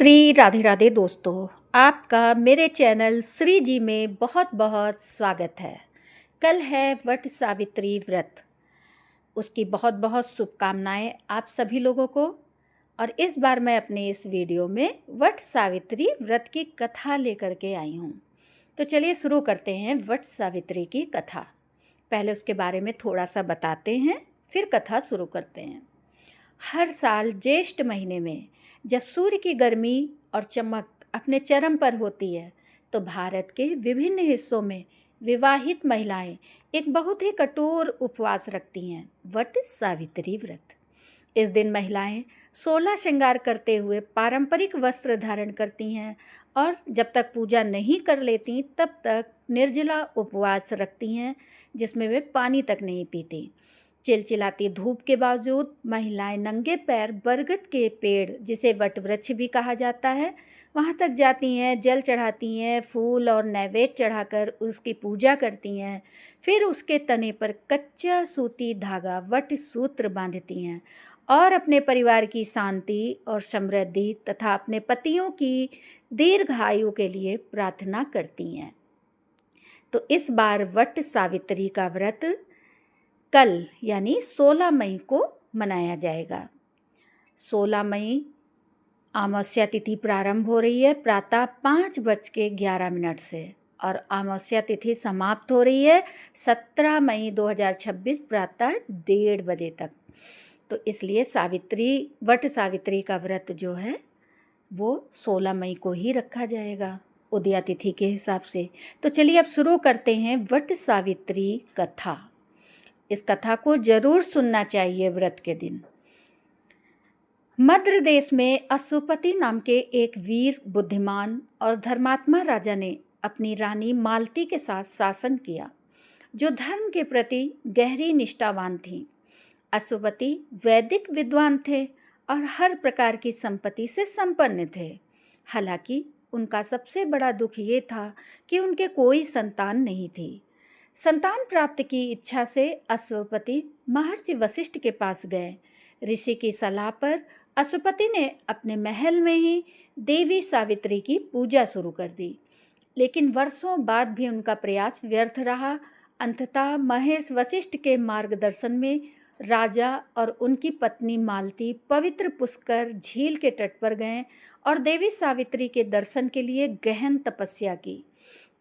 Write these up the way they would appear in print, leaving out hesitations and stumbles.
श्री राधे राधे दोस्तों, आपका मेरे चैनल श्री जी में बहुत बहुत स्वागत है। कल है वट सावित्री व्रत। उसकी बहुत बहुत शुभकामनाएं आप सभी लोगों को। और इस बार मैं अपने इस वीडियो में वट सावित्री व्रत की कथा लेकर के आई हूँ। तो चलिए शुरू करते हैं वट सावित्री की कथा। पहले उसके बारे में थोड़ा सा बताते हैं, फिर कथा शुरू करते हैं। हर साल ज्येष्ठ महीने में जब सूर्य की गर्मी और चमक अपने चरम पर होती है, तो भारत के विभिन्न हिस्सों में विवाहित महिलाएं एक बहुत ही कठोर उपवास रखती हैं, वट सावित्री व्रत। इस दिन महिलाएं 16 श्रृंगार करते हुए पारंपरिक वस्त्र धारण करती हैं और जब तक पूजा नहीं कर लेती तब तक निर्जला उपवास रखती हैं, जिसमें वे पानी तक नहीं पीती। चिलचिलाती धूप के बावजूद महिलाएं नंगे पैर बरगद के पेड़, जिसे वट वृक्ष भी कहा जाता है, वहां तक जाती हैं, जल चढ़ाती हैं, फूल और नैवेद्य चढ़ाकर उसकी पूजा करती हैं। फिर उसके तने पर कच्चा सूती धागा वट सूत्र बांधती हैं और अपने परिवार की शांति और समृद्धि तथा अपने पतियों की दीर्घायु के लिए प्रार्थना करती हैं। तो इस बार वट सावित्री का व्रत कल यानी 16 मई को मनाया जाएगा। 16 मई अमावस्या तिथि प्रारंभ हो रही है प्रातः 5:11 से और अमावस्या तिथि समाप्त हो रही है 17 मई 2026 प्रातः 1:30 बजे तक। तो इसलिए वट सावित्री का व्रत जो है वो 16 मई को ही रखा जाएगा उदया तिथि के हिसाब से। तो चलिए अब शुरू करते हैं वट सावित्री कथा। इस कथा को जरूर सुनना चाहिए व्रत के दिन। मद्र देश में अश्वपति नाम के एक वीर, बुद्धिमान और धर्मात्मा राजा ने अपनी रानी मालती के साथ शासन किया, जो धर्म के प्रति गहरी निष्ठावान थी। अश्वपति वैदिक विद्वान थे और हर प्रकार की संपत्ति से संपन्न थे। हालांकि उनका सबसे बड़ा दुख ये था कि उनके कोई संतान नहीं थी। संतान प्राप्ति की इच्छा से अश्वपति महर्षि वशिष्ठ के पास गए। ऋषि की सलाह पर अश्वपति ने अपने महल में ही देवी सावित्री की पूजा शुरू कर दी, लेकिन वर्षों बाद भी उनका प्रयास व्यर्थ रहा। अंततः महर्षि वशिष्ठ के मार्गदर्शन में राजा और उनकी पत्नी मालती पवित्र पुष्कर झील के तट पर गए और देवी सावित्री के दर्शन के लिए गहन तपस्या की।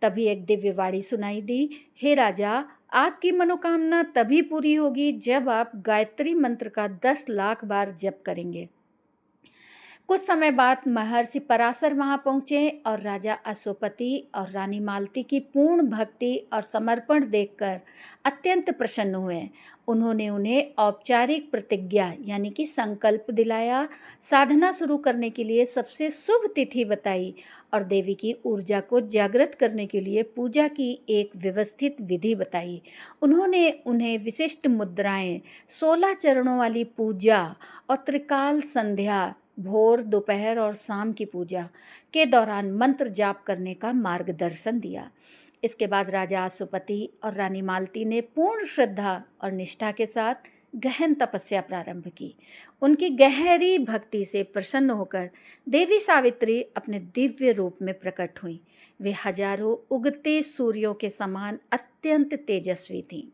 तभी एक दिव्य वाणी सुनाई दी, हे राजा, आपकी मनोकामना तभी पूरी होगी जब आप गायत्री मंत्र का 10 लाख बार जप करेंगे। कुछ समय बाद महर्षि पराशर वहां पहुंचे और राजा अश्वपति और रानी मालती की पूर्ण भक्ति और समर्पण देखकर अत्यंत प्रसन्न हुए। उन्होंने उन्हें औपचारिक प्रतिज्ञा यानी कि संकल्प दिलाया, साधना शुरू करने के लिए सबसे शुभ तिथि बताई और देवी की ऊर्जा को जागृत करने के लिए पूजा की एक व्यवस्थित विधि बताई। उन्होंने उन्हें विशिष्ट मुद्राएं, 16 चरणों वाली पूजा और त्रिकाल संध्या, भोर, दोपहर और शाम की पूजा के दौरान मंत्र जाप करने का मार्गदर्शन दिया। इसके बाद राजा अश्वपति और रानी मालती ने पूर्ण श्रद्धा और निष्ठा के साथ गहन तपस्या प्रारंभ की। उनकी गहरी भक्ति से प्रसन्न होकर देवी सावित्री अपने दिव्य रूप में प्रकट हुई। वे हजारों उगते सूर्यों के समान अत्यंत तेजस्वी थीं।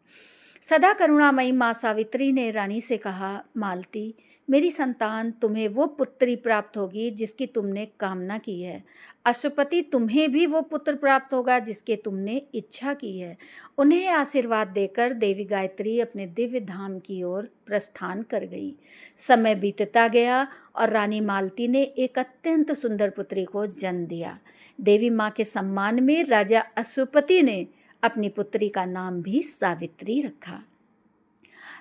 सदा करुणामयी माँ सावित्री ने रानी से कहा, मालती, मेरी संतान, तुम्हें वो पुत्री प्राप्त होगी जिसकी तुमने कामना की है। अश्वपति, तुम्हें भी वो पुत्र प्राप्त होगा जिसके तुमने इच्छा की है। उन्हें आशीर्वाद देकर देवी गायत्री अपने दिव्य धाम की ओर प्रस्थान कर गई। समय बीतता गया और रानी मालती ने एक अत्यंत सुंदर पुत्री को जन्म दिया। देवी माँ के सम्मान में राजा अश्वपति ने अपनी पुत्री का नाम भी सावित्री रखा।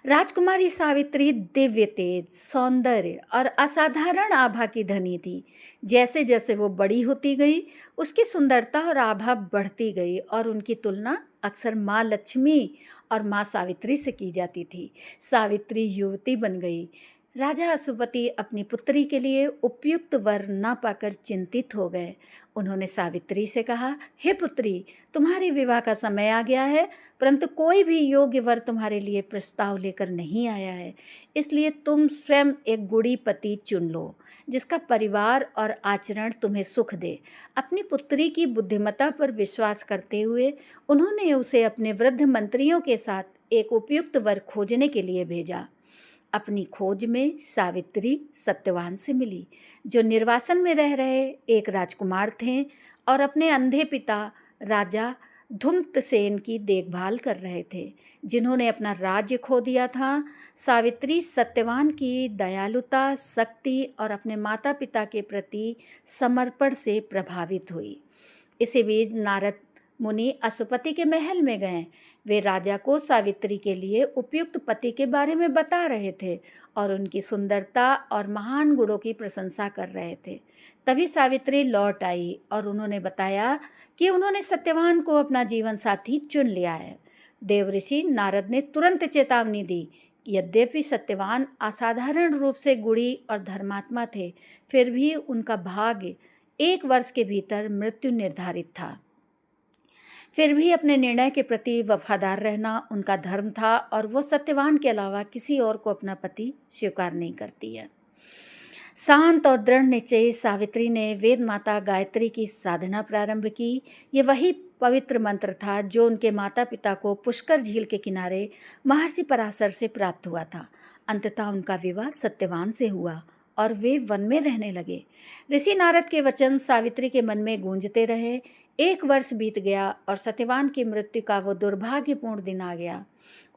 राजकुमारी सावित्री दिव्य तेज, सौंदर्य और असाधारण आभा की धनी थी। जैसे जैसे वो बड़ी होती गई, उसकी सुंदरता और आभा बढ़ती गई और उनकी तुलना अक्सर माँ लक्ष्मी और माँ सावित्री से की जाती थी। सावित्री युवती बन गई। राजा अशुपति अपनी पुत्री के लिए उपयुक्त वर न पाकर चिंतित हो गए। उन्होंने सावित्री से कहा, हे पुत्री, तुम्हारे विवाह का समय आ गया है, परंतु कोई भी योग्य वर तुम्हारे लिए प्रस्ताव लेकर नहीं आया है। इसलिए तुम स्वयं एक गुड़ी पति चुन लो, जिसका परिवार और आचरण तुम्हें सुख दे। अपनी पुत्री की बुद्धिमत्ता पर विश्वास करते हुए उन्होंने उसे अपने वृद्ध मंत्रियों के साथ एक उपयुक्त वर खोजने के लिए भेजा। अपनी खोज में सावित्री सत्यवान से मिली, जो निर्वासन में रह रहे एक राजकुमार थे और अपने अंधे पिता राजा धुम्तसेन की देखभाल कर रहे थे, जिन्होंने अपना राज्य खो दिया था। सावित्री सत्यवान की दयालुता, शक्ति और अपने माता पिता के प्रति समर्पण से प्रभावित हुई। इसी बीच नारद मुनि अशुपति के महल में गए। वे राजा को सावित्री के लिए उपयुक्त पति के बारे में बता रहे थे और उनकी सुंदरता और महान गुणों की प्रशंसा कर रहे थे। तभी सावित्री लौट आई और उन्होंने बताया कि उन्होंने सत्यवान को अपना जीवन साथी चुन लिया है। देवऋषि नारद ने तुरंत चेतावनी दी, यद्यपि सत्यवान असाधारण रूप से गुणी और धर्मात्मा थे, फिर भी उनका भाग्य 1 वर्ष के भीतर मृत्यु निर्धारित था। फिर भी अपने निर्णय के प्रति वफादार रहना उनका धर्म था और वो सत्यवान के अलावा किसी और को अपना पति स्वीकार नहीं करती है। शांत और दृढ़ निश्चयी सावित्री ने वेद माता गायत्री की साधना प्रारंभ की। ये वही पवित्र मंत्र था जो उनके माता पिता को पुष्कर झील के किनारे महर्षि पराशर से प्राप्त हुआ था। अंततः उनका विवाह सत्यवान से हुआ और वे वन में रहने लगे। ऋषि नारद के वचन सावित्री के मन में गूंजते रहे। 1 वर्ष बीत गया और सत्यवान की मृत्यु का वो दुर्भाग्यपूर्ण दिन आ गया।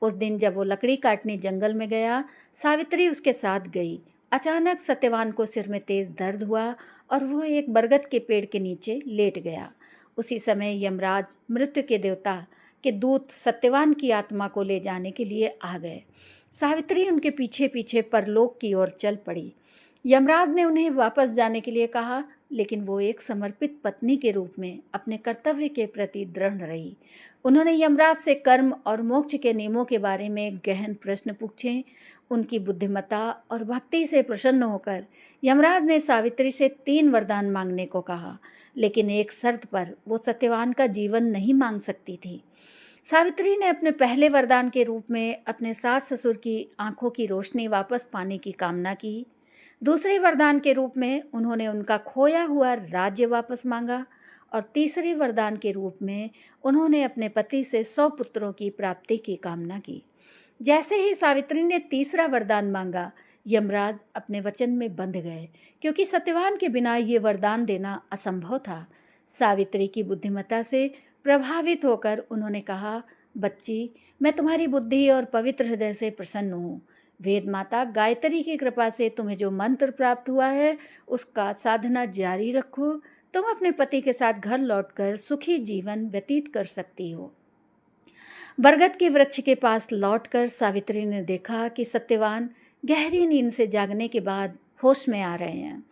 उस दिन जब वो लकड़ी काटने जंगल में गया, सावित्री उसके साथ गई। अचानक सत्यवान को सिर में तेज दर्द हुआ और वो एक बरगद के पेड़ के नीचे लेट गया। उसी समय यमराज, मृत्यु के देवता के दूत, सत्यवान की आत्मा को ले जाने के लिए आ गए। सावित्री उनके पीछे पीछे परलोक की ओर चल पड़ी। यमराज ने उन्हें वापस जाने के लिए कहा, लेकिन वो एक समर्पित पत्नी के रूप में अपने कर्तव्य के प्रति दृढ़ रही। उन्होंने यमराज से कर्म और मोक्ष के नियमों के बारे में गहन प्रश्न पूछे। उनकी बुद्धिमत्ता और भक्ति से प्रसन्न होकर यमराज ने सावित्री से 3 वरदान मांगने को कहा, लेकिन एक शर्त पर वो सत्यवान का जीवन नहीं मांग सकती थी। सावित्री ने अपने पहले वरदान के रूप में अपने सास ससुर की आंखों की रोशनी वापस पाने की कामना की। दूसरे वरदान के रूप में उन्होंने उनका खोया हुआ राज्य वापस मांगा और तीसरे वरदान के रूप में उन्होंने अपने पति से 100 पुत्रों की प्राप्ति की कामना की। जैसे ही सावित्री ने तीसरा वरदान मांगा, यमराज अपने वचन में बंध गए, क्योंकि सत्यवान के बिना ये वरदान देना असंभव था। सावित्री की बुद्धिमत्ता से प्रभावित होकर उन्होंने कहा, बच्ची, मैं तुम्हारी बुद्धि और पवित्र हृदय से प्रसन्न हूँ। वेद माता गायत्री की कृपा से तुम्हें जो मंत्र प्राप्त हुआ है, उसका साधना जारी रखो। तुम अपने पति के साथ घर लौटकर सुखी जीवन व्यतीत कर सकती हो। बरगद के वृक्ष के पास लौटकर सावित्री ने देखा कि सत्यवान गहरी नींद से जागने के बाद होश में आ रहे हैं।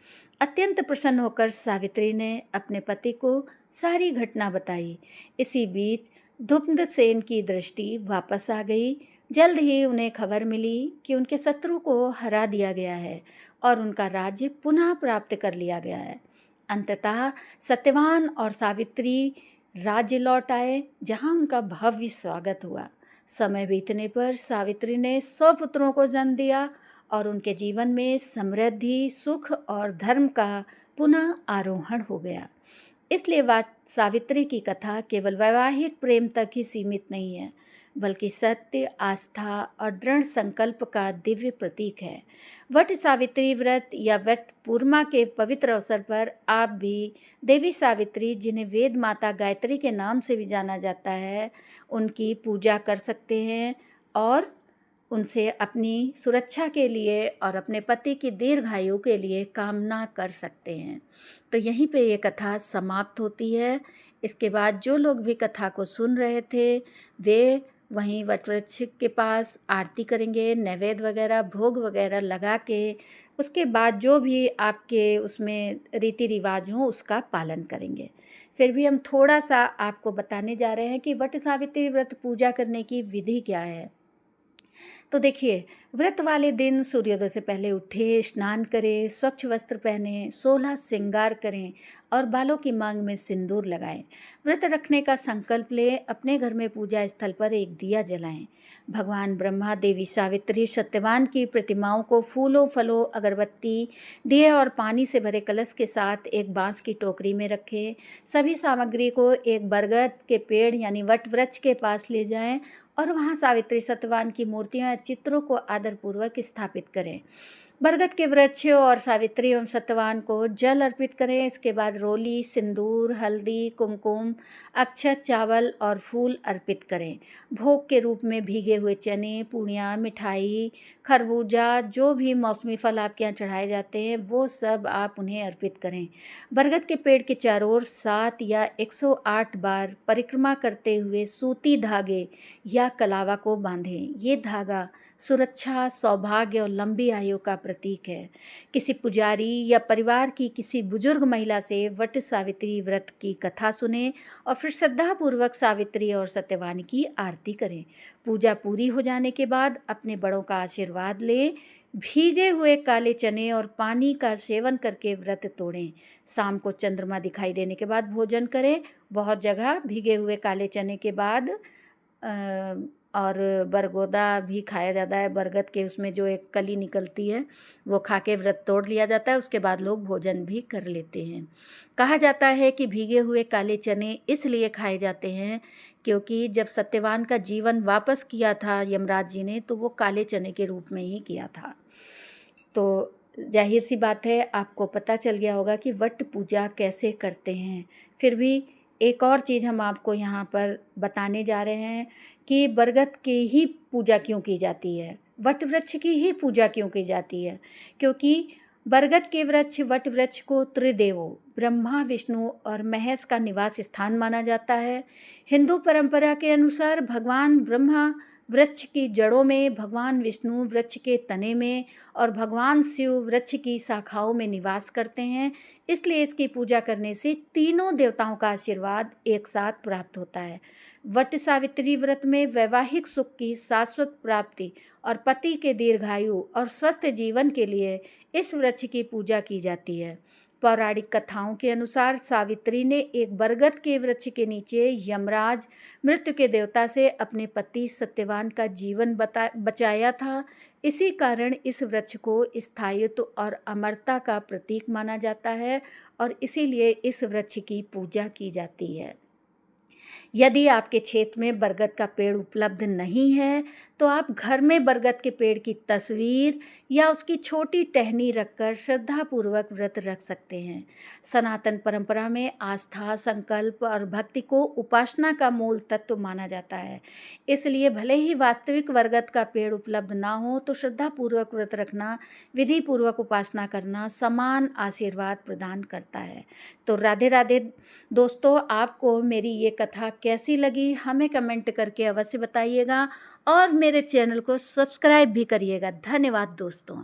अत्यंत प्रसन्न होकर सावित्री ने अपने पति को सारी घटना बताई। इसी बीच धुम्धसेन की दृष्टि वापस आ गई। जल्द ही उन्हें खबर मिली कि उनके शत्रु को हरा दिया गया है और उनका राज्य पुनः प्राप्त कर लिया गया है। अंततः सत्यवान और सावित्री राज्य लौट आए, जहां उनका भव्य स्वागत हुआ। समय बीतने पर सावित्री ने 100 पुत्रों को जन्म दिया और उनके जीवन में समृद्धि, सुख और धर्म का पुनः आरोहण हो गया। इसलिए सावित्री की कथा केवल वैवाहिक प्रेम तक ही सीमित नहीं है, बल्कि सत्य, आस्था और दृढ़ संकल्प का दिव्य प्रतीक है। वट सावित्री व्रत या वट पूर्णिमा के पवित्र अवसर पर आप भी देवी सावित्री, जिन्हें वेद माता गायत्री के नाम से भी जाना जाता है, उनकी पूजा कर सकते हैं और उनसे अपनी सुरक्षा के लिए और अपने पति की दीर्घायु के लिए कामना कर सकते हैं। तो यहीं पे ये कथा समाप्त होती है। इसके बाद जो लोग भी कथा को सुन रहे थे, वे वहीं वटवृक्ष के पास आरती करेंगे, नैवेद्य वगैरह, भोग वगैरह लगा के उसके बाद जो भी आपके उसमें रीति रिवाज हों उसका पालन करेंगे। फिर भी हम थोड़ा सा आपको बताने जा रहे हैं कि वट सावित्री व्रत पूजा करने की विधि क्या है। तो देखिए, व्रत वाले दिन सूर्योदय से पहले उठें, स्नान करें, स्वच्छ वस्त्र पहनें, 16 श्रृंगार करें और बालों की मांग में सिंदूर लगाएं। व्रत रखने का संकल्प लें, अपने घर में पूजा स्थल पर एक दिया जलाएं। भगवान ब्रह्मा, देवी सावित्री, सत्यवान की प्रतिमाओं को फूलों, फलों, अगरबत्ती, दिए और पानी से भरे कलश के साथ एक बांस की टोकरी में रखें। सभी सामग्री को एक बरगद के पेड़ यानी वट वृक्ष के पास ले जाएं और वहाँ सावित्री, सत्यवान की मूर्तियों या चित्रों को आदरपूर्वक स्थापित करें। बरगद के वृक्ष और सावित्री एवं सत्यवान को जल अर्पित करें। इसके बाद रोली, सिंदूर, हल्दी, कुमकुम, अक्षत, चावल और फूल अर्पित करें। भोग के रूप में भीगे हुए चने, पूड़ियाँ, मिठाई, खरबूजा, जो भी मौसमी फल आपके यहाँ चढ़ाए जाते हैं वो सब आप उन्हें अर्पित करें। बरगद के पेड़ के चारों ओर 7 या 108 बार परिक्रमा करते हुए सूती धागे या कलावा को बांधें। ये धागा सुरक्षा, सौभाग्य और लंबी आयु का प्रतीक है। किसी पुजारी या परिवार की किसी बुजुर्ग महिला से वट सावित्री व्रत की कथा सुने और फिर श्रद्धापूर्वक सावित्री और सत्यवान की आरती करें। पूजा पूरी हो जाने के बाद अपने बड़ों का आशीर्वाद लें। भीगे हुए काले चने और पानी का सेवन करके व्रत तोड़ें। शाम को चंद्रमा दिखाई देने के बाद भोजन करें। बहुत जगह भीगे हुए काले चने के बाद और बरगोदा भी खाया जाता है। बरगद के उसमें जो एक कली निकलती है वो खा के व्रत तोड़ लिया जाता है। उसके बाद लोग भोजन भी कर लेते हैं। कहा जाता है कि भीगे हुए काले चने इसलिए खाए जाते हैं क्योंकि जब सत्यवान का जीवन वापस किया था यमराज जी ने तो वो काले चने के रूप में ही किया था। तो जाहिर सी बात है आपको पता चल गया होगा कि वट पूजा कैसे करते हैं। फिर भी एक और चीज़ हम आपको यहाँ पर बताने जा रहे हैं कि बरगद की ही पूजा क्यों की जाती है, वट वृक्ष की ही पूजा क्यों की जाती है। क्योंकि बरगद के वृक्ष, वट वृक्ष को त्रिदेवों ब्रह्मा, विष्णु और महेश का निवास स्थान माना जाता है। हिंदू परंपरा के अनुसार भगवान ब्रह्मा वृक्ष की जड़ों में, भगवान विष्णु वृक्ष के तने में और भगवान शिव वृक्ष की शाखाओं में निवास करते हैं। इसलिए इसकी पूजा करने से तीनों देवताओं का आशीर्वाद एक साथ प्राप्त होता है। वट सावित्री व्रत में वैवाहिक सुख की शाश्वत प्राप्ति और पति के दीर्घायु और स्वस्थ जीवन के लिए इस वृक्ष की पूजा की जाती है। पौराणिक कथाओं के अनुसार सावित्री ने एक बरगद के वृक्ष के नीचे यमराज, मृत्यु के देवता से अपने पति सत्यवान का जीवन बचाया था। इसी कारण इस वृक्ष को स्थायित्व और अमरता का प्रतीक माना जाता है और इसीलिए इस वृक्ष की पूजा की जाती है। यदि आपके क्षेत्र में बरगद का पेड़ उपलब्ध नहीं है तो आप घर में बरगद के पेड़ की तस्वीर या उसकी छोटी टहनी रखकर श्रद्धापूर्वक व्रत रख सकते हैं। सनातन परंपरा में आस्था, संकल्प और भक्ति को उपासना का मूल तत्व माना जाता है। इसलिए भले ही वास्तविक बरगद का पेड़ उपलब्ध ना हो तो श्रद्धापूर्वक व्रत रखना, विधि पूर्वक उपासना करना समान आशीर्वाद प्रदान करता है। तो राधे राधे दोस्तों, आपको मेरी ये कथा कैसी लगी हमें कमेंट करके अवश्य बताइएगा और मेरे चैनल को सब्सक्राइब भी करिएगा। धन्यवाद दोस्तों।